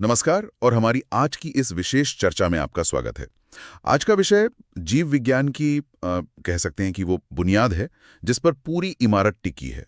नमस्कार और हमारी आज की इस विशेष चर्चा में आपका स्वागत है। आज का विषय जीव विज्ञान की कह सकते हैं कि वो बुनियाद है जिस पर पूरी इमारत टिकी है।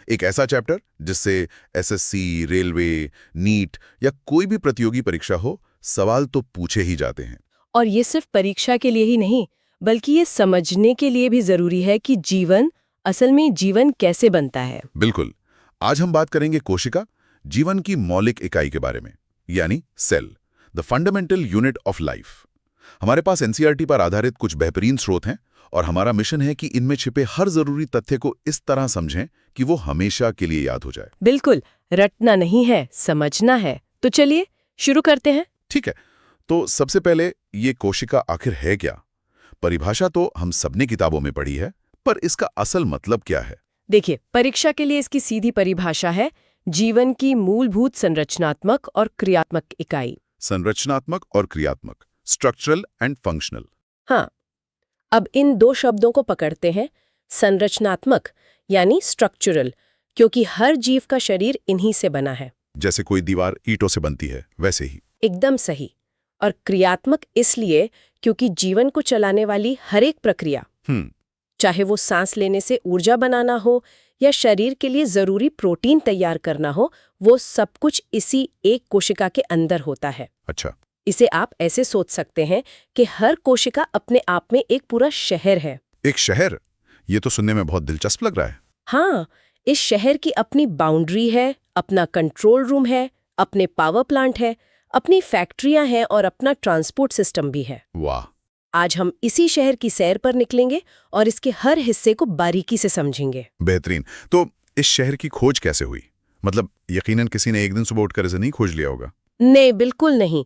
एक ऐसा चैप्टर जिससे एसएससी, रेलवे, नीट या कोई भी प्रतियोगी परीक्षा हो, सवाल तो पूछे ही जाते हैं। और ये सिर्फ परीक्षा के लिए ही नहीं, बल्कि ये समझने के लिए भी जरूरी है कि जीवन असल में जीवन कैसे बनता है। बिल्कुल। आज हम बात करेंगे कोशिका, जीवन की मौलिक इकाई के बारे में, यानी cell, the fundamental unit of life. हमारे पास एनसीईआरटी पर आधारित कुछ बेहतरीन स्रोत हैं और हमारा मिशन है कि इनमें छिपे हर जरूरी तथ्य को इस तरह समझें कि वो हमेशा के लिए याद हो जाए। बिल्कुल, रटना नहीं है, समझना है। तो चलिए शुरू करते हैं। ठीक है, तो सबसे पहले ये कोशिका आखिर है क्या? परिभाषा तो हम सबने किताबों में पढ़ी है, पर इसका असल मतलब क्या है? देखिए, परीक्षा के लिए इसकी सीधी परिभाषा है जीवन की मूलभूत संरचनात्मक और क्रियात्मक इकाई। संरचनात्मक और क्रियात्मक, स्ट्रक्चरल एंड फंक्शनल। हाँ, अब इन दो शब्दों को पकड़ते हैं। संरचनात्मक यानी स्ट्रक्चरल, क्योंकि हर जीव का शरीर इन्हीं से बना है। जैसे कोई दीवार ईंटों से बनती है, वैसे ही। एकदम सही। और क्रियात्मक इसलिए क्योंकि जीवन को चलाने वाली हर एक प्रक्रिया, चाहे वो सांस लेने से ऊर्जा बनाना हो या शरीर के लिए जरूरी प्रोटीन तैयार करना हो, वो सब कुछ इसी एक कोशिका के अंदर होता है। अच्छा। इसे आप ऐसे सोच सकते हैं कि हर कोशिका अपने आप में एक पूरा शहर है। एक शहर? ये तो सुनने में बहुत दिलचस्प लग रहा है। हाँ, इस शहर की अपनी बाउंड्री है, अपना कंट्रोल रूम है, अपने पावर प्लांट है, अपनी फैक्ट्रियां हैं और अपना ट्रांसपोर्ट सिस्टम भी है। वाह। आज हम इसी शहर की सैर पर निकलेंगे और इसके हर हिस्से को बारीकी से समझेंगे। बेहतरीन। तो इस शहर की खोज कैसे हुई? मतलब यकीनन किसी ने एक दिन सुबह उठकर इसे नहीं खोज लिया होगा। नहीं, बिल्कुल नहीं।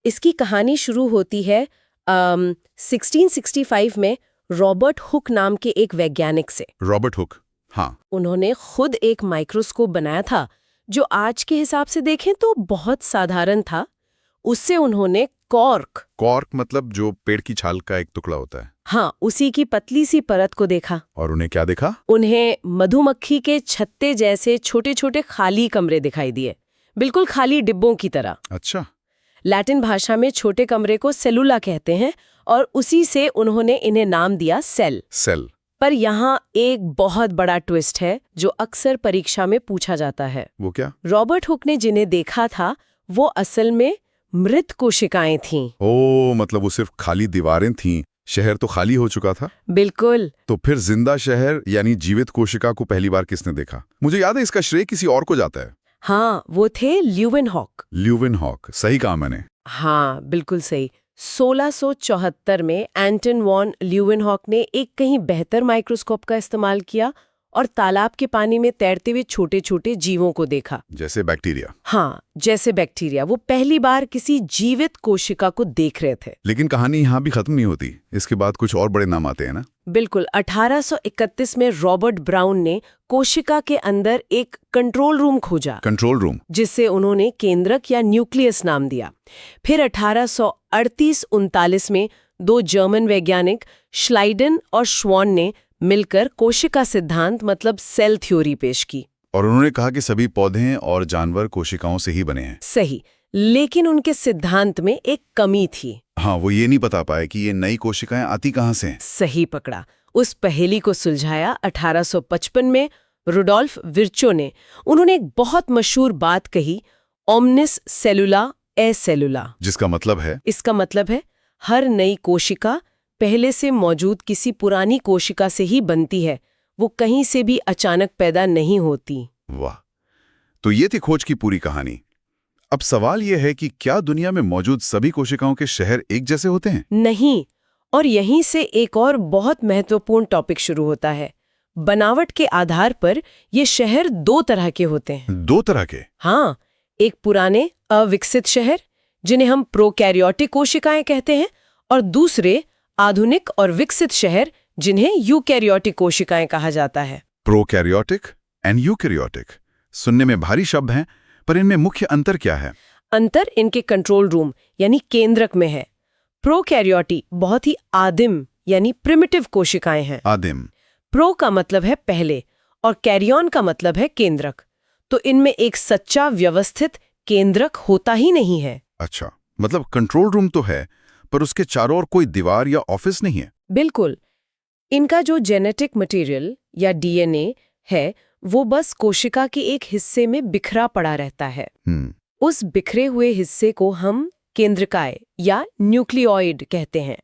इसकी कहानी शुरू होती है 1665 में रॉबर्ट हुक नाम के एक वैज्ञानिक से। रॉबर्ट हुक, हाँ। उन्होंने खुद एक माइक्रोस्कोप बनाया था जो आज के हिसाब से देखें तो बहुत साधारण था। उससे उन्होंने कॉर्क मतलब जो पेड़ की छाल का एक टुकड़ा होता है। हाँ, उसी की पतली सी परत को देखा। और उन्हें क्या देखा? उन्हें मधुमक्खी के छत्ते जैसे छोटे छोटे खाली कमरे दिखाई दिए, बिल्कुल खाली डिब्बों की तरह। अच्छा। लैटिन भाषा में छोटे कमरे को सेलुला कहते हैं और उसी से उन्होंने इन्हें नाम दिया सेल। पर यहाँ एक बहुत बड़ा ट्विस्ट है जो अक्सर परीक्षा में पूछा जाता है। वो क्या? रॉबर्ट हुक ने जिन्हें देखा था वो असल में मृत कोशिकाएं थीं। ओ, मतलब वो सिर्फ खाली दीवारें थीं, शहर तो खाली हो चुका था। बिल्कुल। तो फिर जिंदा शहर यानी जीवित कोशिका को पहली बार किसने देखा? मुझे याद है इसका श्रेय किसी और को जाता है। हाँ, वो थे ल्यूवेनहॉक। सही कहा मैंने। हाँ, बिल्कुल सही। 1674 में एंटन वॉन ल्यूवेनहॉक ने एक कहीं बेहतर माइक्रोस्कोप का इस्तेमाल किया और तालाब के पानी में तैरते हुए छोटे छोटे जीवों को देखा। जैसे बैक्टीरिया? हाँ, जैसे बैक्टीरिया। वो पहली बार किसी जीवित कोशिका को देख रहे थे। लेकिन कहानी यहाँ भी खत्म नहीं होती, इसके बाद कुछ और बड़े नाम आते हैं ना? बिल्कुल। 1831 में रॉबर्ट ब्राउन ने कोशिका के अंदर एक कंट्रोल रूम खोजा। Control room? जिसे उन्होंने केंद्रक या न्यूक्लियस नाम दिया। फिर 1838-39 में दो जर्मन वैज्ञानिक श्लाइडन और श्वान ने मिलकर कोशिका सिद्धांत मतलब सेल थ्योरी पेश की। और उन्होंने कहा कि सभी पौधे और जानवर कोशिकाओं से ही बने हैं। सही, लेकिन उनके सिद्धांत में एक कमी थी। हाँ, वो ये नहीं बता पाए कि ये नई कोशिकाएं आती कहाँ से हैं। सही पकड़ा। उस पहेली को सुलझाया 1855 में रुडोल्फ विर्चो ने। उन्होंने एक बहुत मशहूर बात कही, ओमनिस सेलुला ए सेलुला। जिसका मतलब है? इसका मतलब है हर नई कोशिका पहले से मौजूद किसी पुरानी कोशिका से ही बनती है, वो कहीं से भी अचानक पैदा नहीं होती। वाह। तो ये थी खोज की पूरी कहानी। अब सवाल यह है कि क्या दुनिया में मौजूद सभी कोशिकाओं के शहर एक जैसे होते हैं? नहीं। और यहीं से एक और बहुत महत्वपूर्ण टॉपिक शुरू होता है। बनावट के आधार पर ये शहर दो तरह के होते हैं। दो तरह के? हाँ, एक पुराने अविकसित शहर जिन्हें हम प्रोकैरियोटिक कोशिकाएं कहते हैं, और दूसरे आधुनिक और विकसित शहर जिन्हें यूकैरियोटिक कोशिकाएं कहा जाता है। प्रोकैरियोटिक एंड यूकैरियोटिक सुनने में भारी शब्द हैं, पर इनमें मुख्य अंतर क्या है? अंतर इनके कंट्रोल रूम यानी केंद्रक में है। प्रोकैरियोटी बहुत ही आदिम यानी प्रिमिटिव कोशिकाएं हैं। आदिम? प्रो का मतलब है पहले और कैरियन का मतलब है केंद्रक। तो इनमें एक सच्चा व्यवस्थित केंद्रक होता ही नहीं है। अच्छा, मतलब कंट्रोल रूम तो है, पर उसके चारों ओर कोई दीवार या ऑफिस नहीं है। बिल्कुल। इनका जो जेनेटिक मटेरियल या डीएनए है, वो बस कोशिका के एक हिस्से में बिखरा पड़ा रहता है। उस बिखरे हुए हिस्से को हम केंद्रकाय या न्यूक्लियोइड कहते हैं।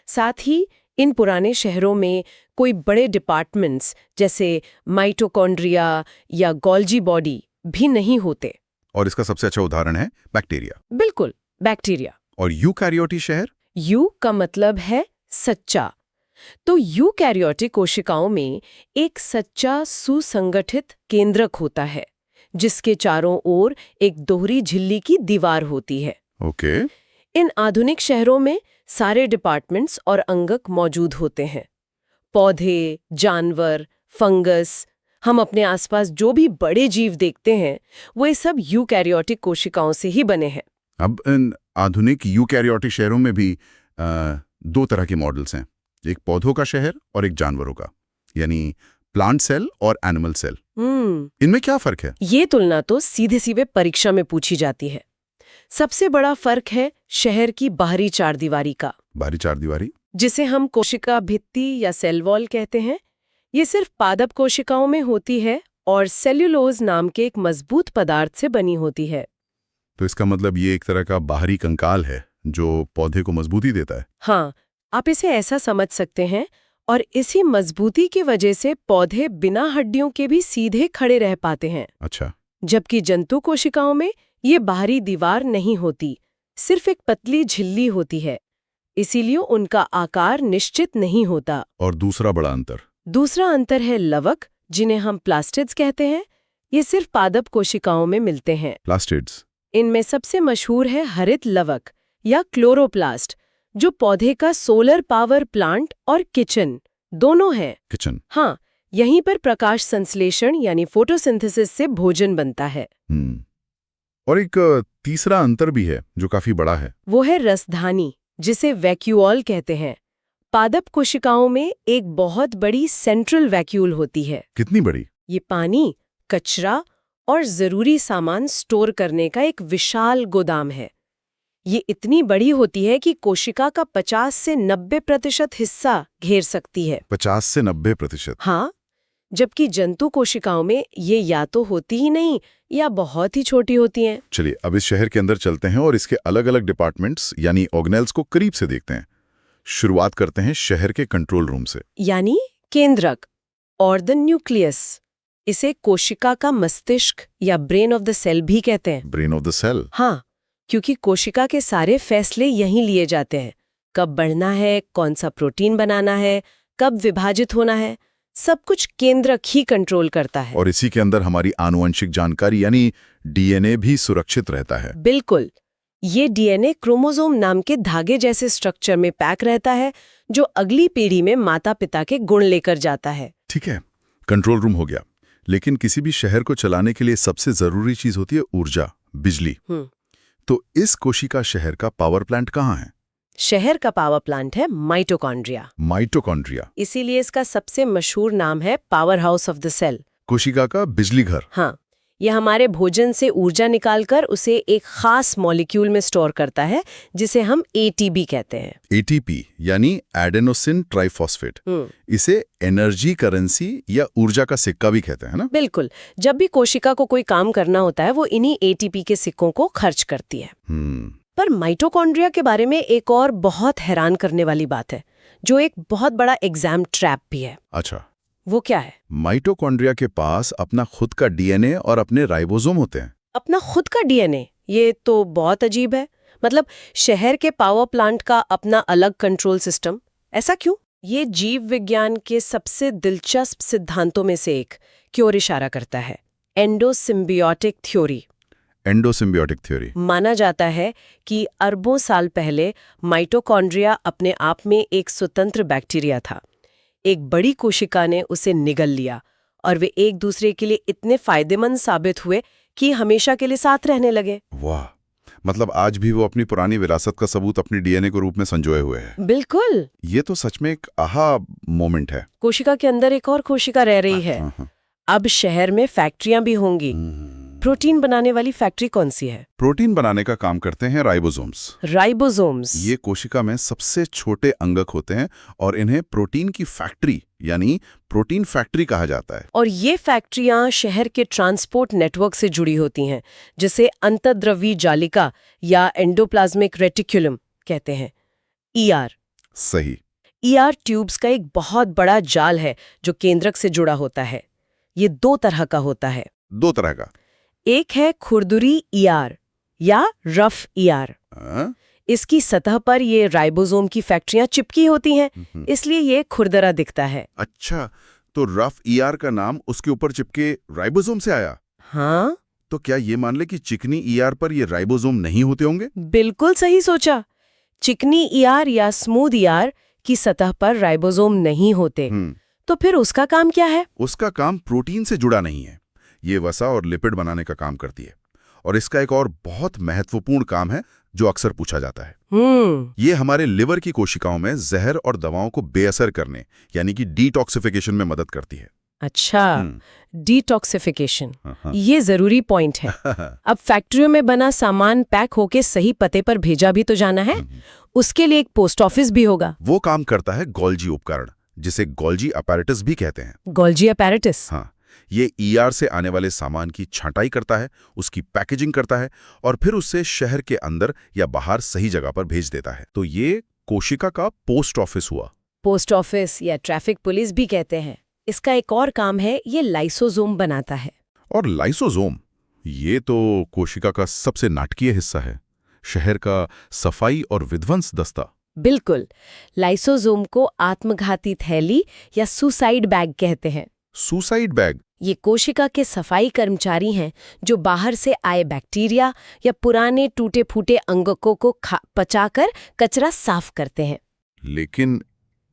साथ ही इन पुराने शहरों में कोई बड़े डिपार्टमेंट्स जैसे माइटोकॉन्ड्रिया या गोल्जी बॉडी भी नहीं होते। और इसका सबसे अच्छा उदाहरण है बैक्टीरिया। बिल्कुल, बैक्टीरिया। और यूकैरियोटी शहर? यू का मतलब है सच्चा। तो यूकैरियोटिक कोशिकाओं में एक सच्चा सुसंगठित केंद्रक होता है, जिसके चारों ओर एक दोहरी झिल्ली की दीवार होती है। ओके। इन आधुनिक शहरों में सारे डिपार्टमेंट्स और अंगक मौजूद होते हैं। पौधे, जानवर, फंगस, हम अपने आसपास जो भी बड़े जीव देखते हैं, वो ये सब यूकैरियोटिक कोशिकाओं से ही बने हैं। अब इन आधुनिक यूकैरियोटिक शहरों में भी दो तरह के मॉडल्स हैं, एक पौधों का शहर और एक जानवरों का, यानी प्लांट सेल और एनिमल सेल। इनमें क्या फर्क है? ये तुलना तो सीधे सीधे परीक्षा में पूछी जाती है। सबसे बड़ा फर्क है शहर की बाहरी चारदीवारी का। बाहरी चारदीवारी, जिसे हम कोशिका भित्ति या सेल वॉल कहते हैं, ये सिर्फ पादप कोशिकाओं में होती है और सेल्यूलोज नाम के एक मजबूत पदार्थ से बनी होती है। तो इसका मतलब ये एक तरह का बाहरी कंकाल है जो पौधे को मजबूती देता है। हाँ, आप इसे ऐसा समझ सकते हैं। और इसी मजबूती की वजह से पौधे बिना हड्डियों के भी सीधे खड़े रह पाते हैं। अच्छा। जबकि जंतु कोशिकाओं में ये बाहरी दीवार नहीं होती, सिर्फ एक पतली झिल्ली होती है। इसीलिए उनका आकार निश्चित नहीं होता। और दूसरा बड़ा अंतर? दूसरा अंतर है लवक, जिन्हें हम प्लास्टिड्स कहते हैं। ये सिर्फ पादप कोशिकाओं में मिलते हैं। प्लास्टिड्स? इनमें सबसे मशहूर है हरित लवक या क्लोरोप्लास्ट, जो पौधे का सोलर पावर प्लांट और किचन दोनों है। किचन? हाँ, यहीं पर प्रकाश संश्लेषण यानी फोटोसिंथेसिस से भोजन बनता है। और एक तीसरा अंतर भी है जो काफी बड़ा है। वो है रसधानी, जिसे वैक्यूओल कहते हैं। पादप कोशिकाओं में एक बहुत बड़ी सेंट्रल वैक्यूल होती है। कितनी बड़ी? ये पानी, कचरा और जरूरी सामान स्टोर करने का एक विशाल गोदाम है। ये इतनी बड़ी होती है कि कोशिका का 50 से 90% हिस्सा घेर सकती है। 50 से 90%? हाँ, जबकि जंतु कोशिकाओं में ये या तो होती ही नहीं या बहुत ही छोटी होती हैं। चलिए अब इस शहर के अंदर चलते हैं और इसके अलग अलग डिपार्टमेंट्स यानी ऑर्गेनेल्स को करीब से देखते हैं। शुरुआत करते हैं शहर के कंट्रोल रूम से, यानी केंद्रक और द न्यूक्लियस। इसे कोशिका का मस्तिष्क या ब्रेन ऑफ द सेल भी कहते हैं। Brain of the cell? हाँ, क्योंकि कोशिका के सारे फैसले यहीं लिए जाते हैं। कब बढ़ना है, कौन सा प्रोटीन बनाना है, कब विभाजित होना है, सब कुछ केंद्रक ही कंट्रोल करता है। और इसी के अंदर हमारी आनुवंशिक जानकारी यानी डीएनए भी सुरक्षित रहता है। बिल्कुल। ये डीएनए क्रोमोसोम नाम के धागे जैसे स्ट्रक्चर में पैक रहता है, जो अगली पीढ़ी में माता पिता के गुण लेकर जाता है। ठीक है, कंट्रोल रूम हो गया, लेकिन किसी भी शहर को चलाने के लिए सबसे जरूरी चीज होती है ऊर्जा, बिजली। तो इस कोशिका शहर का पावर प्लांट कहाँ है? शहर का पावर प्लांट है माइटोकॉन्ड्रिया। माइटोकॉन्ड्रिया? इसीलिए इसका सबसे मशहूर नाम है power house of the cell. कोशिका का बिजली घर? हाँ, यह हमारे भोजन से ऊर्जा निकालकर उसे एक खास मॉलिक्यूल में स्टोर करता है, जिसे हम एटीपी कहते हैं। एटीपी यानी एडेनोसिन ट्राइफॉस्फेट। इसे एनर्जी करेंसी या ऊर्जा का सिक्का भी कहते हैं ना? बिल्कुल। जब भी कोशिका को कोई काम करना होता है, वो इन्हीं एटीपी के सिक्कों को खर्च करती है। पर माइटोकॉन्ड्रिया के बारे में एक और बहुत हैरान करने वाली बात है, जो एक बहुत बड़ा एग्जाम ट्रैप भी है। अच्छा, वो क्या है? माइटोकॉन्ड्रिया के पास अपना खुद का डीएनए और अपने राइबोसोम होते हैं। अपना खुद का डीएनए? ये तो बहुत अजीब है। मतलब शहर के पावर प्लांट का अपना अलग कंट्रोल सिस्टम, ऐसा क्यों? ये जीव विज्ञान के सबसे दिलचस्प सिद्धांतों में से एक की ओर इशारा करता है, एंडोसिम्बियोटिक थ्योरी। एंडोसिम्बियोटिक थ्योरी? माना जाता है कि अरबों साल पहले माइटोकॉन्ड्रिया अपने आप में एक स्वतंत्र बैक्टीरिया था। एक बड़ी कोशिका ने उसे निगल लिया और वे एक दूसरे के लिए इतने फायदेमंद साबित हुए कि हमेशा के लिए साथ रहने लगे। वाह, मतलब आज भी वो अपनी पुरानी विरासत का सबूत अपनी डीएनए के रूप में संजोए हुए हैं। बिल्कुल। ये तो सच में एक आहा मोमेंट है। कोशिका के अंदर एक और कोशिका रह रही है। अब शहर में फैक्ट्रियां भी होंगी, प्रोटीन बनाने वाली फैक्ट्री कौन सी है? प्रोटीन बनाने का काम करते हैं राइबोसोम्स। राइबोसोम्स। ये कोशिका में सबसे छोटे अंगक होते हैं और इन्हें प्रोटीन की फैक्ट्री यानी प्रोटीन फैक्ट्री कहा जाता है। और ये फैक्ट्रियां शहर के ट्रांसपोर्ट नेटवर्क से जुड़ी होती हैं, जिसे अंतर्द्रवी जालिका या एंडोप्लाज्मिक रेटिकुलम कहते हैं, ER। सही। ER ट्यूब्स का एक बहुत बड़ा जाल है जो केंद्रक से जुड़ा होता है। ये 2 तरह का होता है। 2 तरह का। एक है खुरदुरी ER या रफ ER। हाँ? इसकी सतह पर ये राइबोसोम की फैक्ट्रियां चिपकी होती हैं, इसलिए ये खुरदरा दिखता है। अच्छा, तो रफ ER का नाम उसके ऊपर चिपके राइबोसोम से आया? हाँ, तो क्या ये मान ले कि चिकनी ER पर ये राइबोसोम नहीं होते होंगे? बिल्कुल सही सोचा। चिकनी ER या स्मूथ ER की सतह पर राइबोसोम नहीं होते। तो फिर उसका काम क्या है? उसका काम प्रोटीन से जुड़ा नहीं है। ये वसा और लिपिड बनाने का काम करती है। और इसका एक और बहुत महत्वपूर्ण काम है जो अक्सर पूछा जाता है। ये हमारे लिवर की कोशिकाओं में जहर और दवाओं को बेअसर करने यानी कि डिटॉक्सिफिकेशन में मदद करती है। अच्छा, डिटॉक्सिफिकेशन, ये जरूरी पॉइंट है। अब फैक्ट्रियों में बना सामान पैक होके सही पते पर भेजा भी तो जाना है। उसके लिए एक पोस्ट ऑफिस भी होगा। वो काम करता है गोल्जी उपकरण, जिसे गोल्जी अपैरेटस भी कहते हैं। Golgi apparatus? हाँ, ये ER से आने वाले सामान की छंटाई करता है, उसकी पैकेजिंग करता है और फिर उसे शहर के अंदर या बाहर सही जगह पर भेज देता है। तो ये कोशिका का पोस्ट ऑफिस हुआ। पोस्ट ऑफिस या ट्रैफिक पुलिस भी कहते हैं। इसका एक और काम है, ये लाइसोसोम बनाता है। और लाइसोसोम, ये तो कोशिका का सबसे नाटकीय हिस्सा है, शहर का सफाई और विध्वंस दस्ता। बिल्कुल, लाइसोसोम को आत्मघाती थैली या सुसाइड बैग कहते हैं। Suicide bag? ये कोशिका के सफाई कर्मचारी हैं जो बाहर से आए बैक्टीरिया या पुराने टूटे फूटे अंगकों को पचाकर कचरा साफ करते हैं। लेकिन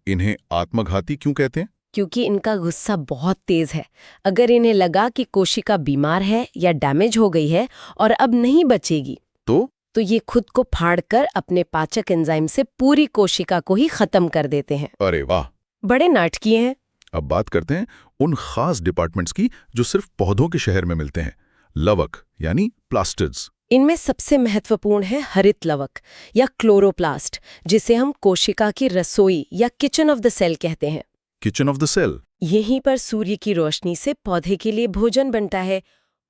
इन्हें आत्मघाती क्यों कहते हैं? क्योंकि इनका गुस्सा बहुत तेज है। अगर इन्हें लगा कि कोशिका बीमार है या डैमेज हो गई है और अब नहीं बचेगी, तो ये खुद को फाड़कर अपने पाचक एंजाइम से पूरी कोशिका को ही खत्म कर देते हैं। अरे वाह, बड़े नाटकीय हैं। अब बात करते हैं उन खास डिपार्टमेंट्स की जो सिर्फ पौधों के शहर में मिलते हैं, लवक यानी प्लास्टिड्स। इनमें सबसे महत्वपूर्ण है हरित लवक या क्लोरोप्लास्ट, जिसे हम कोशिका की रसोई या किचन ऑफ द सेल कहते हैं। Kitchen of the cell? यहीं पर सूर्य की रोशनी से पौधे के लिए भोजन बनता है।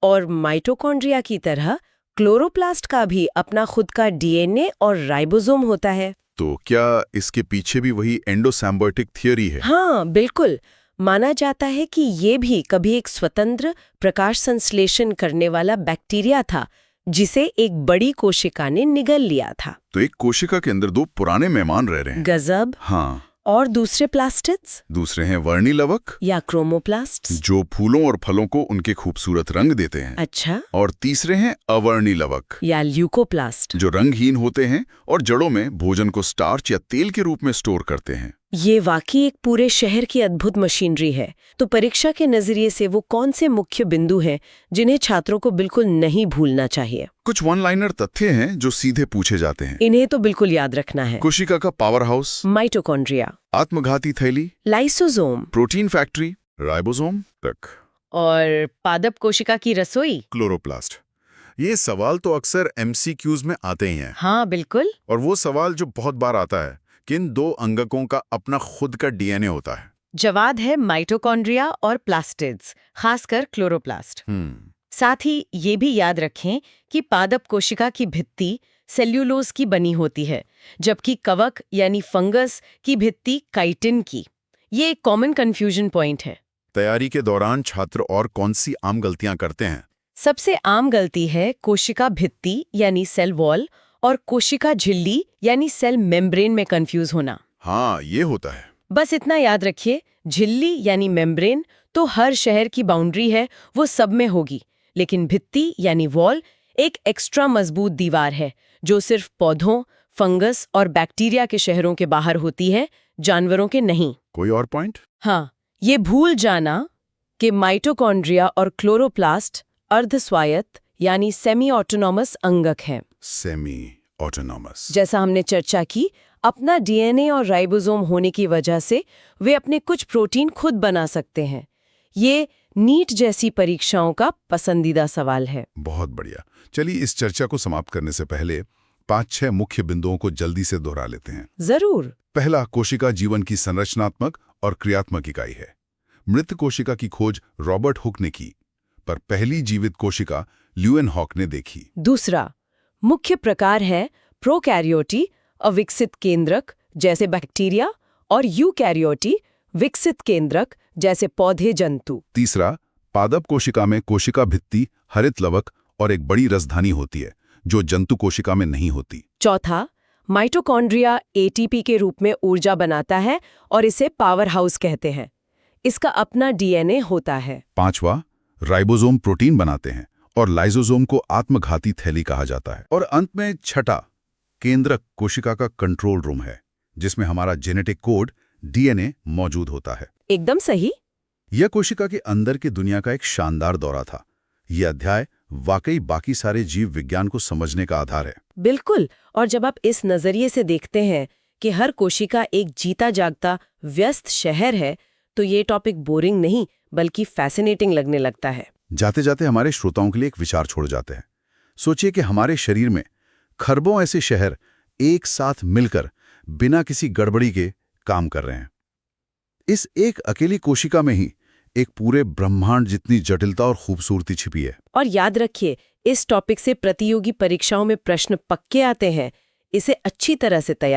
और माइटोकॉन्ड्रिया की तरह क्लोरोप्लास्ट का भी अपना खुद का DNA और राइबोसोम होता है। तो क्या इसके पीछे भी वही एंडोसिम्बायोटिक थियरी है? हाँ, बिल्कुल। माना जाता है कि ये भी कभी एक स्वतंत्र प्रकाश संश्लेषण करने वाला बैक्टीरिया था, जिसे एक बड़ी कोशिका ने निगल लिया था। तो एक कोशिका के अंदर 2 पुराने मेहमान रह रहे हैं। गजब। हाँ। और दूसरे प्लास्टिड्स? दूसरे हैं वर्णी लवक या क्रोमोप्लास्ट्स, जो फूलों और फलों को उनके खूबसूरत रंग देते हैं। अच्छा। और तीसरे हैं अवर्णी लवक या ल्यूकोप्लास्ट, जो रंगहीन होते हैं और जड़ों में भोजन को स्टार्च या तेल के रूप में स्टोर करते हैं। ये वाकई एक पूरे शहर की अद्भुत मशीनरी है। तो परीक्षा के नजरिए से वो कौन से मुख्य बिंदु हैं जिन्हें छात्रों को बिल्कुल नहीं भूलना चाहिए? कुछ वन लाइनर तथ्य हैं जो सीधे पूछे जाते हैं। इन्हें तो बिल्कुल याद रखना है। कोशिका का पावर हाउस माइटोकॉन्ड्रिया, आत्मघाती थैली लाइसोसोम, प्रोटीन फैक्ट्री राइबोसोम तक, और पादप कोशिका की रसोई क्लोरोप्लास्ट। ये सवाल तो अक्सर MCQs में आते ही हैं। हाँ बिल्कुल। और वो सवाल जो बहुत बार आता है, किन 2 अंगकों का अपना खुद का DNA होता है? जवाब है माइटोकॉन्ड्रिया और प्लास्टिड्स, खासकर क्लोरोप्लास्ट। साथ ही ये भी याद रखें कि पादप कोशिका की भित्ति सेल्यूलोज की बनी होती है, जबकि कवक यानी फंगस की भित्ति काइटिन की। ये एक कॉमन कंफ्यूजन पॉइंट है। तैयारी के दौरान छात्र और कौन सी आम गलतियां करते हैं? सबसे आम गलती है कोशिका भित्ति यानी सेल वॉल और कोशिका झिल्ली यानी सेल मेम्ब्रेन में कंफ्यूज होना। हाँ, ये होता है। बस इतना याद रखिए, झिल्ली यानी मेम्ब्रेन तो हर शहर की बाउंड्री है, वो सब में होगी। लेकिन भित्ति यानी वॉल एक एक्स्ट्रा मजबूत दीवार है जो सिर्फ पौधों, फंगस और बैक्टीरिया के शहरों के बाहर होती है, जानवरों के नहीं। कोई और पॉइंट? हाँ, ये भूल जाना कि माइटोकॉन्ड्रिया और क्लोरोप्लास्ट अर्धस्वायत्त यानी सेमी ऑटोनॉमस अंगक हैं। Semi autonomous. जैसा हमने चर्चा की, अपना DNA और राइबोसोम होने की वजह से वे अपने कुछ प्रोटीन खुद बना सकते हैं। ये नीट जैसी परीक्षाओं का पसंदीदा सवाल है। बहुत बढ़िया। चलिए इस चर्चा को समाप्त करने से पहले 5-6 मुख्य बिंदुओं को जल्दी से दोहरा लेते हैं। जरूर। पहला, कोशिका जीवन की संरचनात्मक और क्रियात्मक इकाई है। मृत कोशिका की खोज रॉबर्ट हुक ने की, पर पहली जीवित कोशिका ल्यूएनहॉक ने देखी। दूसरा, मुख्य प्रकार है प्रोकैरियोटी, अविकसित केंद्रक जैसे बैक्टीरिया, और यूकैरियोटी, विकसित केंद्रक जैसे पौधे जंतु। तीसरा, पादप कोशिका में कोशिका भित्ति, हरित लवक और एक बड़ी रसधानी होती है, जो जंतु कोशिका में नहीं होती। चौथा, माइटोकॉन्ड्रिया एटीपी के रूप में ऊर्जा बनाता है और इसे पावर हाउस कहते हैं। इसका अपना डीएनए होता है। पांचवा, राइबोसोम प्रोटीन बनाते हैं और लाइसोसोम को आत्मघाती थैली कहा जाता है। और अंत में छठा, केंद्रक कोशिका का कंट्रोल रूम है, जिसमें हमारा जेनेटिक कोड डीएनए मौजूद होता है। एकदम सही। यह कोशिका के अंदर की दुनिया का एक शानदार दौरा था। यह अध्याय वाकई बाकी सारे जीव विज्ञान को समझने का आधार है। बिल्कुल। और जब आप इस नजरिए से देखते हैं कि हर कोशिका एक जीता जागता व्यस्त शहर है, तो ये टॉपिक बोरिंग नहीं बल्कि फैसिनेटिंग लगने लगता है। जाते जाते हमारे श्रोताओं के लिए एक विचार छोड़ जाते हैं। सोचिए कि हमारे शरीर में खरबों ऐसे शहर एक साथ मिलकर बिना किसी गड़बड़ी के काम कर रहे हैं। इस एक अकेली कोशिका में ही एक पूरे ब्रह्मांड जितनी जटिलता और खूबसूरती छिपी है। और याद रखिए, इस टॉपिक से प्रतियोगी परीक्षाओं में प्रश्न पक्के आते हैं। इसे अच्छी तरह से तैयार